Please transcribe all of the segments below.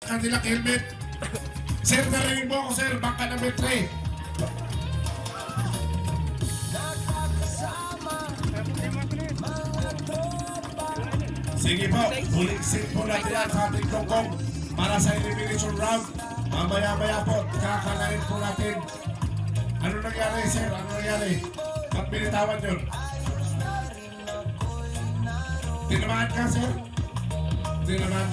Kanila helmet. Sir, narinig mo ako, sir. Bangka number 3. Sige po, buliksin po natin yan sa ating tungkong para sa elimination round. Mamaya-maya po, kakalain po natin. Ano nangyari, sir? Ano nangyari? Ba't binitawan yun? Tinamaan ka, sir? Tinamaan.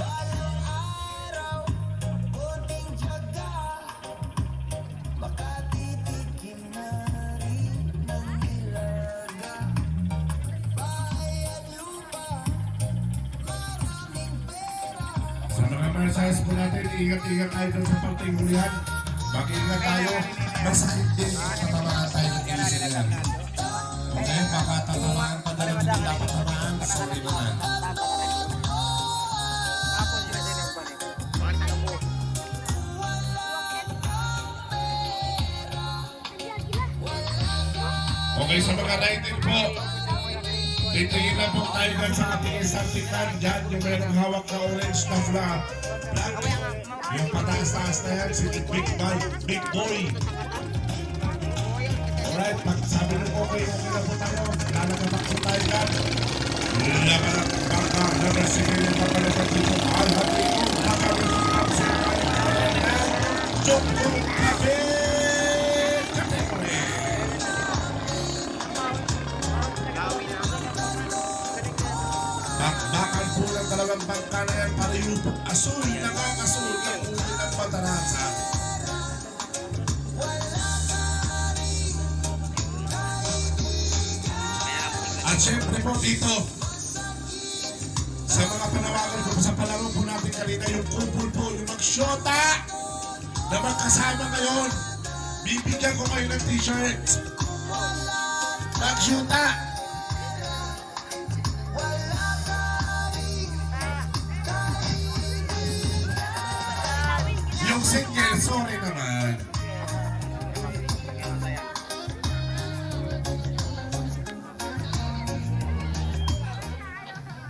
Sa mga franchise po natin, ingat-ingat tayo dun sa parting hulihan. Mag-ingat tayo. Masakit din patamaan tayo ng ilisi nila. Okay, baka tatamaan pa na lang hindi dapat tamaan. Sorry naman. Okay, sa mga writing po, titingin na po tayo dyan sa ating isang tingnan. Dyan yung mayroong hawak na orange na flag. Yung pataas-taas na yan, si Big Boy. Alright, sabi nung okay na po tayo. Lalagapak po tayo dyan. Laganak baka na resigay yung kapalagat dito. Alhati ko, nakabit sa Jokong Cafe Category. Bakbakan po ng dalawang bangka na yan para yung asul, nakakasul ng uli ng Batanasa. At syempre po dito, sa mga panawagan ko sa palaro po natin kanina, yung kupul po, yung magsyota na magkasama ngayon, bibigyan ko kayo ng t-shirt. Magsyota! Yung single, sorry naman.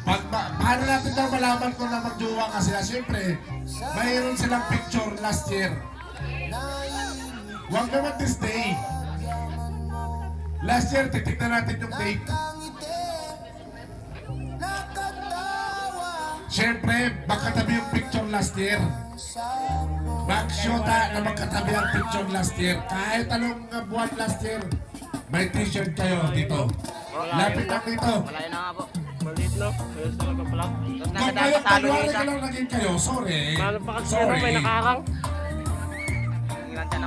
Paano natin daw malaman kung na magjowa ka sila? Siyempre, mayroon silang picture last year. Huwag naman this day. Last year, titignan natin yung date. Siyempre, magkatabi yung picture last year. Magsyota na magkatabi ang picture last year. Kahit anong buwan last year, may t-shirt kayo dito. Lapit lang dito. Malayo na nga po. Malit no? Ayos talaga pala. Kung kayo, kalwari ka lang naging kayo, sorry. Lalo pa kasi Sorry. may nakarang.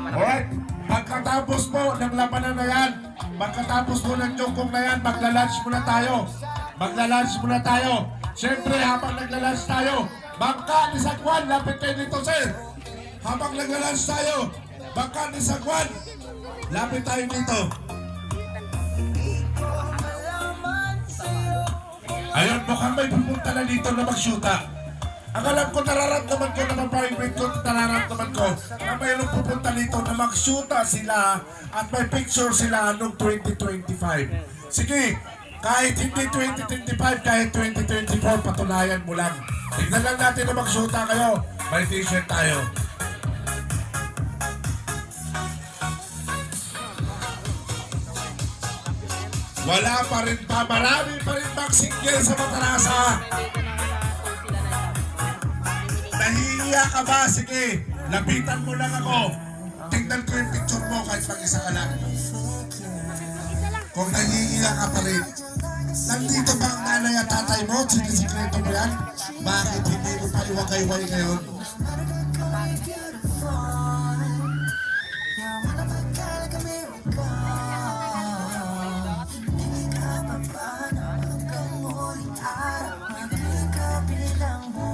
Alright, pagkatapos po ng labanan na yan, pagkatapos po ng jokong na yan, magla-lunch muna tayo. Magla-lunch muna tayo. Siyempre, habang nagla-lunch tayo, bangka ni Sagwan, lapit kayo dito, sir. Habang nagla-lunch tayo, bangka ni Sagwan, lapit tayo dito. Ayun, mukhang may pupunta na dito na magsyuta. Ang alam ko, nararamdaman ko na mapahimit ko, nararamdaman ko na mayroong pupunta dito na magsyuta sila at may picture sila noong 2025. Sige, kahit hindi 2025, kahit 2024, patunayan mo lang. Tignan lang natin na magsyuta kayo. May t-shirt tayo. Wala pa rin pa, marami pa rin bang single sa Batanasa. Nahihiya ka ba? Sige, lapitan mo lang ako. Tingnan ko yung picture mo kahit mag-isa ka lang. Kung nahihiya ka pa rin. Nandito ba ang nanay at tatay mo? Sinisikreto mo yan? Bakit hindi mo pa iwagay-way ngayon?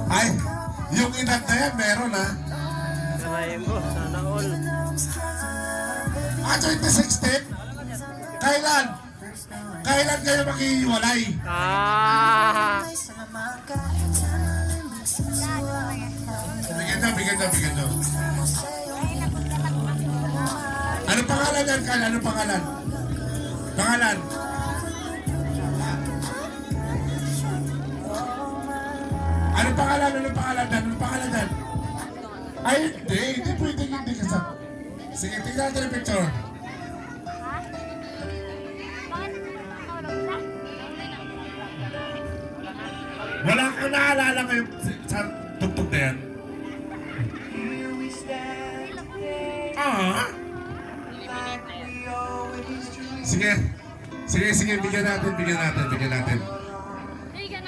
Ay, yung edad na yan, meron ha? Karayin mo, sana all. 2016? Kailan? Kailan kayo maghihiwalay? Bigyan daw. Anong pangalan yan, Kal? Anong pangalan? Pangalan? Anong pangalan? Anong pangalan dan? Ay, hindi pwedeng hindi kasama. Sige, tingnan natin yung picture. Wala kang naalala ngayon sa tugtog na yan? Ah? Sige. Sige, bigyan natin.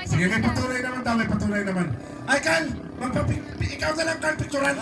Sige, may patunay naman. Ay, Carl! Ikaw na lang, Carl, picturean.